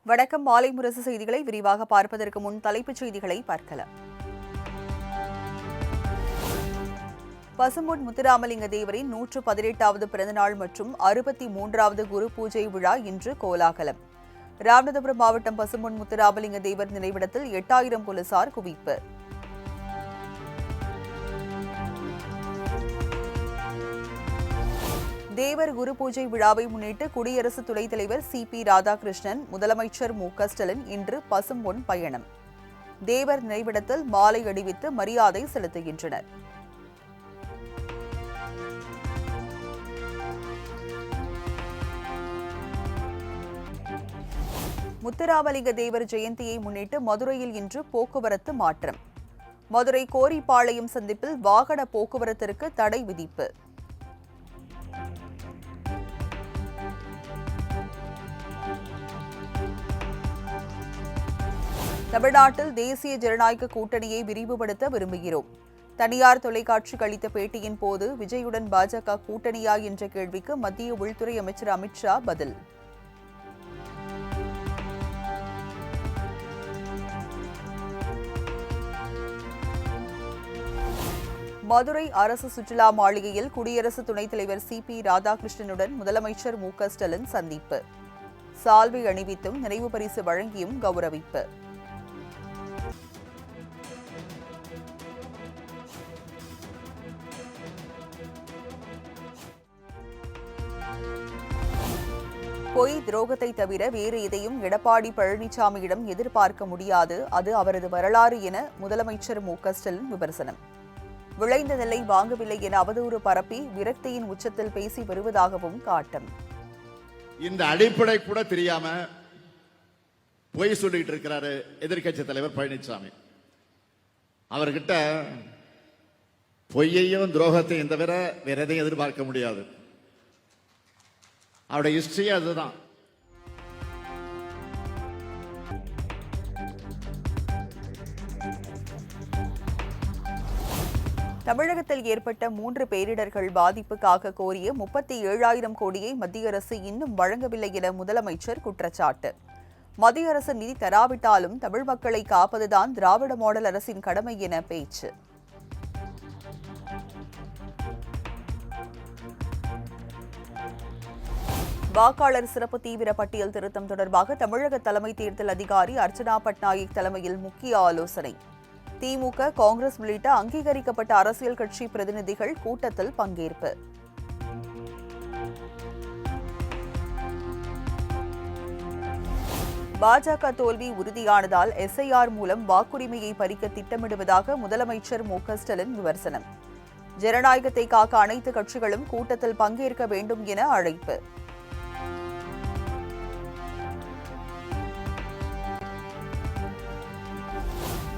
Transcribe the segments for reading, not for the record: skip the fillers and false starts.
வணக்கம். மாலை முரசு செய்திகளை விரிவாக பார்ப்பதற்கு முன் தலைப்புச் செய்திகளை பார்க்கலாம். பசும்பொன் முத்துராமலிங்க தேவரின் 118வது பிறந்தநாள் மற்றும் 63வது குரு பூஜை விழா இன்று கோலாகலம். ராமநாதபுரம் மாவட்டம் பசும்பொன் முத்துராமலிங்க தேவர் நினைவிடத்தில் 8000 போலீசார் குவிப்பு. தேவர் குரு பூஜை விழாவை முன்னிட்டு குடியரசு துணைத் தலைவர் சி.பி. ராதாகிருஷ்ணன், முதலமைச்சர் மு.க.ஸ்டாலின் இன்று பசும்பொன் பயணம். தேவர் நினைவிடத்தில் மாலை அணிவித்து மரியாதை செலுத்துகின்றனர். முத்துராமலிங்க தேவர் ஜெயந்தியை முன்னிட்டு மதுரையில் இன்று போக்குவரத்து மாற்றம். மதுரை கோரிப்பாளையம் சந்திப்பில் வாகன போக்குவரத்திற்கு தடை விதிப்பு. தமிழ்நாட்டில் தேசிய ஜனநாயக கூட்டணியை விரிவுபடுத்த விரும்புகிறோம். தனியார் தொலைக்காட்சிக்கு அளித்த பேட்டியின் போது விஜயுடன் பாஜக கூட்டணியா என்ற கேள்விக்கு மத்திய உள்துறை அமைச்சர் அமித்ஷா பதில். மதுரை அரசு சுற்றுலா மாளிகையில் குடியரசு துணைத் தலைவர் சி.பி. ராதாகிருஷ்ணனுடன் முதலமைச்சர் மு.க.ஸ்டாலின் சந்திப்பு. சால்வை அணிவித்தும் நினைவு பரிசு வழங்கியும் கௌரவிப்பு. பொய் துரோகத்தை தவிர வேறு எதையும் எடப்பாடி பழனிசாமியிடம் எதிர்பார்க்க முடியாது, அது அவரது வரலாறு என முதலமைச்சர் மு.க.ஸ்டாலின் விமர்சனம். விளைந்த நெல்லை வாங்கவில்லை என அவதூறு பரப்பி விரக்தியின் உச்சத்தில் பேசி வருவதாகவும் காட்டம். இந்த அடிப்படை கூட தெரியாம பொய் சொல்லிட்டு இருக்கிறாரு எதிர்க்கட்சி தலைவர் பழனிசாமி. அவர்கிட்ட பொய்யையும் துரோகத்தையும் தவிர வேற எதையும் எதிர்பார்க்க முடியாது. அவருடைய ஹிஸ்டரியே அதுதான். தமிழகத்தில் ஏற்பட்ட 3 பேரிடர்கள் பாதிப்புக்காக கோரிய 37,000 கோடியை மத்திய அரசு இன்னும் வழங்கவில்லை என முதலமைச்சர் குற்றச்சாட்டு. மத்திய அரசு நிதி தராவிட்டாலும் தமிழ் மக்களை காப்பதுதான் திராவிட மாடல் அரசின் கடமை என பேச்சு. வாக்காளர் சிறப்பு தீவிர பட்டியல் திருத்தம் தொடர்பாக தமிழக தலைமை தேர்தல் அதிகாரி அர்ச்சனா பட்நாயக் தலைமையில் முக்கிய ஆலோசனை. திமுக, காங்கிரஸ் உள்ளிட்ட அங்கீகரிக்கப்பட்ட அரசியல் கட்சி பிரதிநிதிகள் கூட்டத்தில் பங்கேற்பு. பாஜக தோல்வி உறுதியானதால் எஸ்ஐஆர் மூலம் வாக்குரிமையை பறிக்க திட்டமிடுவதாக முதலமைச்சர் மு.க.ஸ்டாலின் விமர்சனம். ஜனநாயகத்தை காக்க அனைத்து கட்சிகளும் கூட்டத்தில் பங்கேற்க வேண்டும் என அழைப்பு.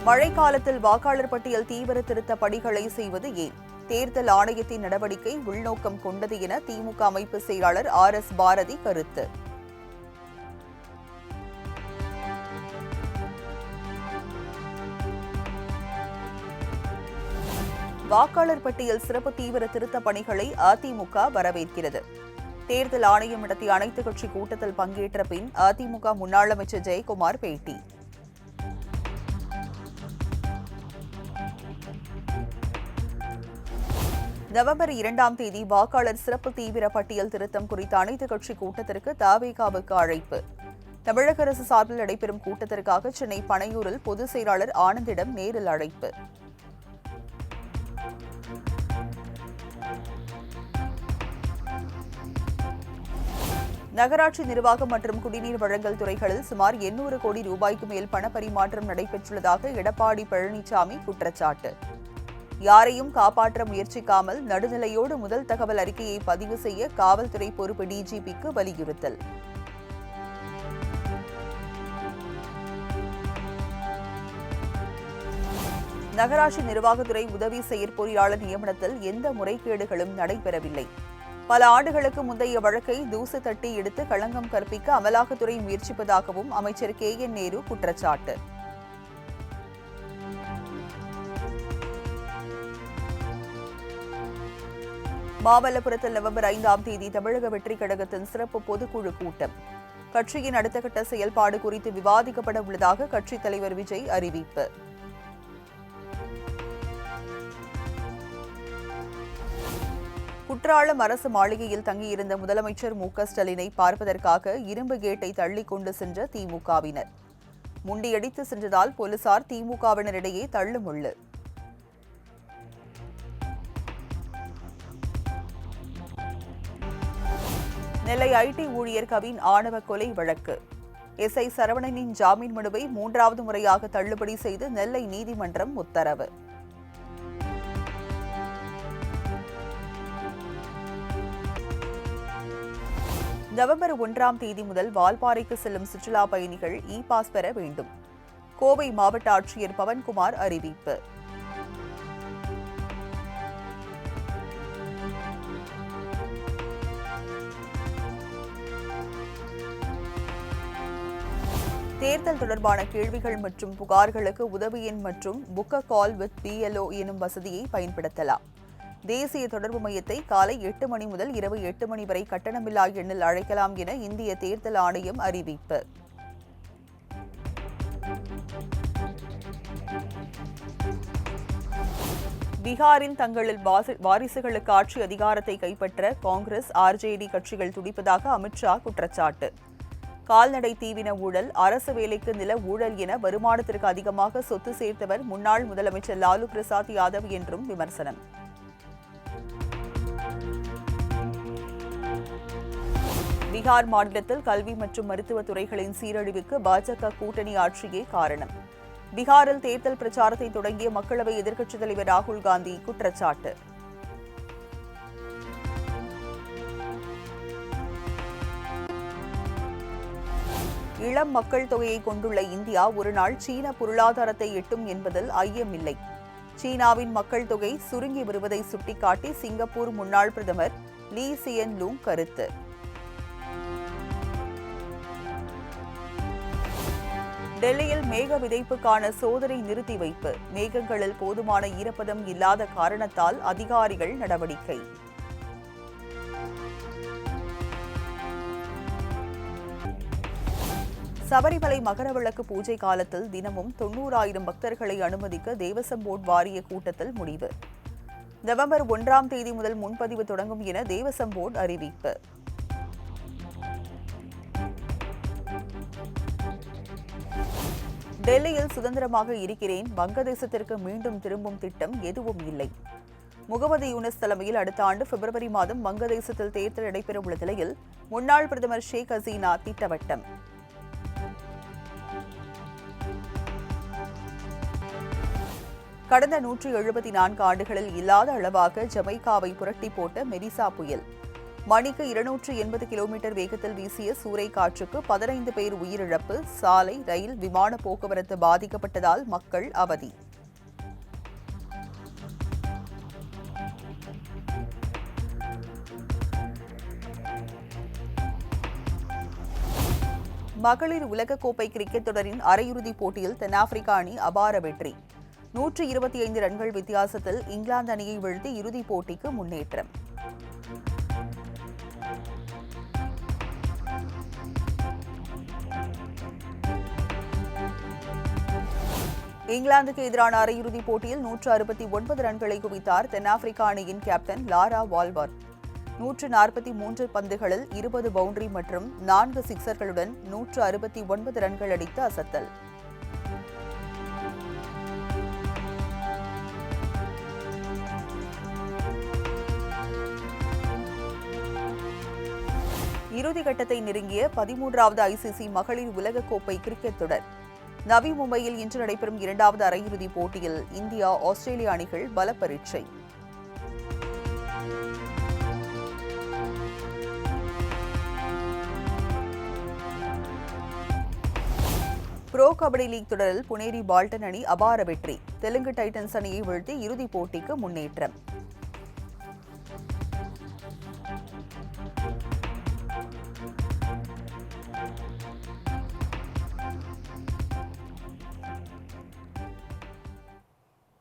மழைக்காலத்தில் வாக்காளர் பட்டியல் தீவிர திருத்த பணிகளை செய்வது ஏன்? தேர்தல் ஆணையத்தின் நடவடிக்கை உள்நோக்கம் கொண்டது என திமுக அமைப்பு செயலாளர் ஆர்.எஸ். பாரதி கருத்து. வாக்காளர் பட்டியல் சிறப்பு தீவிர திருத்த பணிகளை அதிமுக வரவேற்கிறது. தேர்தல் ஆணையம் நடத்திய அனைத்து கட்சி கூட்டத்தில் பங்கேற்ற பின் அதிமுக முன்னாள் அமைச்சர் ஜெயக்குமார் பேட்டி. நவம்பர் 2ஆம் தேதி வாக்காளர் சிறப்பு தீவிர பட்டியல் திருத்தம் குறித்த அனைத்து கட்சி கூட்டத்திற்கு தவேகாவுக்கு அழைப்பு. தமிழக அரசு சார்பில் நடைபெறும் கூட்டத்திற்காக சென்னை பனையூரில் பொதுச் செயலாளர் ஆனந்திடம் நேரில் அழைப்பு. நகராட்சி நிர்வாகம் மற்றும் குடிநீர் வழங்கல் துறைகளில் சுமார் 800 கோடி ரூபாய்க்கு மேல் பணப்பரிமாற்றம் நடைபெற்றுள்ளதாக எடப்பாடி பழனிசாமி குற்றச்சாட்டு. யாரையும் காப்பாற்ற முயற்சிக்காமல் நடுநிலையோடு முதல் தகவல் அறிக்கையை பதிவு செய்ய காவல்துறை பொறுப்பு டிஜிபிக்கு வலியுறுத்தல். நகராட்சி நிர்வாகத்துறை உதவி செயற்பொறியாளர் நியமனத்தில் எந்த முறைகேடுகளும் நடைபெறவில்லை. பல ஆண்டுகளுக்கு முந்தைய வழக்கை தூசு தட்டி எடுத்து களங்கம் கற்பிக்க அமலாக்கத்துறை முயற்சிப்பதாகவும் அமைச்சர் கே.என். நேரு குற்றச்சாட்டு. மாமல்லபுரத்தில் நவம்பர் 5ஆம் தேதி தமிழக வெற்றிக் கழகத்தின் சிறப்பு பொதுக்குழு கூட்டம். கட்சியின் அடுத்த கட்ட செயல்பாடு குறித்து விவாதிக்கப்பட உள்ளதாக கட்சித் தலைவர் விஜய் அறிவிப்பு. குற்றாலம் அரசு மாளிகையில் தங்கியிருந்த முதலமைச்சர் மு.க.ஸ்டாலினை பார்ப்பதற்காக இரும்பு கேட்டை தள்ளிக் கொண்டு சென்ற திமுகவினர். முண்டியடித்து சென்றதால் போலீசார் திமுகவினரிடையே தள்ளுமுள்ளு. நெல்லை ஐடி ஊழியர் கவின் ஆணவ கொலை வழக்கு. எஸ்ஐ சரவணனின் ஜாமீன் மனுவை 3வது முறையாக தள்ளுபடி செய்து நெல்லை நீதிமன்றம் உத்தரவு. நவம்பர் 1ஆம் தேதி முதல் வால்பாறைக்கு செல்லும் சுற்றுலா பயணிகள் இ-பாஸ் பெற வேண்டும். கோவை மாவட்ட ஆட்சியர் பவன்குமார் அறிவிப்பு. தேர்தல் தொடர்பான கேள்விகள் மற்றும் புகார்களுக்கு உதவி எண் மற்றும் book a call with BLO எனும் வசதியை பயன்படுத்தலாம். தேசிய தொடர்பு மையத்தை காலை 8 மணி முதல் இரவு 8 மணி வரை கட்டணமில்லா எண்ணில் அழைக்கலாம் என இந்திய தேர்தல் ஆணையம் அறிவிப்பு. பீகாரில் தங்களின் வாரிசுகளுக்கு ஆட்சி அதிகாரத்தை கைப்பற்ற காங்கிரஸ், RJD கட்சிகள் துடிப்பதாக அமித்ஷா குற்றச்சாட்டு. கால்நடை தீவின ஊழல், அரசு வேலைக்கு நில ஊழல் என வருமானத்திற்கு அதிகமாக சொத்து சேர்த்தவர் முன்னாள் முதலமைச்சர் லாலு பிரசாத் யாதவ் என்றும் விமர்சனம். பீகார் மாநிலத்தில் கல்வி மற்றும் மருத்துவ துறைகளின் சீரழிவுக்கு பாஜக கூட்டணி ஆட்சியே காரணம். பீகாரில் தேர்தல் பிரச்சாரத்தை தொடங்கிய மக்களவை எதிர்க்கட்சித் தலைவர் ராகுல் காந்தி குற்றச்சாட்டு. இளம் மக்கள் தொகையை கொண்டுள்ள இந்தியா ஒருநாள் சீன பொருளாதாரத்தை எட்டும் என்பதில் ஐயமில்லை. சீனாவின் மக்கள் தொகை சுருங்கி வருவதை சுட்டிக்காட்டி சிங்கப்பூர் முன்னாள் பிரதமர் லீ சியன் லூங் கருத்து. டெல்லியில் மேக விதைப்புக்கான சோதனை நிறுத்தி வைப்பு. மேகங்களில் போதுமான ஈரப்பதம் இல்லாத காரணத்தால் அதிகாரிகள் நடவடிக்கை. சபரிமலை மகரவிளக்கு பூஜை காலத்தில் தினமும் 90,000 பக்தர்களை அனுமதிக்க தேவசம் போர்டு வாரிய கூட்டத்தில் முடிவு. நவம்பர் 1ஆம் தேதி முதல் முன்பதிவு தொடங்கும் என தேவசம் போர்டு அறிவிப்பு. டெல்லியில் சுதந்திரமாக இருக்கிறேன், வங்கதேசத்திற்கு மீண்டும் திரும்பும் திட்டம் எதுவும் இல்லை. முகமது யூனஸ் தலைமையில் அடுத்த ஆண்டு பிப்ரவரி மாதம் வங்கதேசத்தில் தேர்தல் நடைபெறவுள்ள நிலையில் முன்னாள் பிரதமர் ஷேக் ஹசீனா திட்டவட்டம். கடந்த 174 ஆண்டுகளில் இல்லாத அளவாக ஜமைக்காவை புரட்டி போட்ட மெரிசா புயல். மணிக்கு 280 கிலோமீட்டர் வேகத்தில் வீசிய சூறை காற்றுக்கு 15 பேர் உயிரிழப்பு. சாலை, ரயில், விமான போக்குவரத்து பாதிக்கப்பட்டதால் மக்கள் அவதி. மகளிர் உலகக்கோப்பை கிரிக்கெட் தொடரின் அரையிறுதிப் போட்டியில் தென்னாப்பிரிக்கா அணி அபார வெற்றி. 125 ரன்கள் வித்தியாசத்தில் இங்கிலாந்து அணியை வீழ்த்தி இறுதிப் போட்டிக்கு முன்னேற்றம். இங்கிலாந்துக்கு எதிரான அரையிறுதிப் போட்டியில் 169 ரன்களை குவித்தார் தென்னாப்பிரிக்கா அணியின் கேப்டன் லாரா வால்வர்த். 143 பந்துகளில் 20 பவுண்டரி மற்றும் 4 சிக்சர்களுடன் 169 ரன்கள் அடித்து அசத்தல். இறுதிக்கட்டத்தை நெருங்கிய 13வது ICC மகளிர் உலகக்கோப்பை கிரிக்கெட் தொடர். நவி மும்பையில் இன்று நடைபெறும் 2வது அரையிறுதிப் போட்டியில் இந்தியா, ஆஸ்திரேலிய அணிகள் பல பரீட்சை. புரோ கபடி லீக் தொடரில் புனேரி பால்டன் அணி அபார வெற்றி. தெலுங்கு டைட்டன்ஸ் அணியை வீழ்த்தி இறுதிப் போட்டிக்கு முன்னேற்றம்.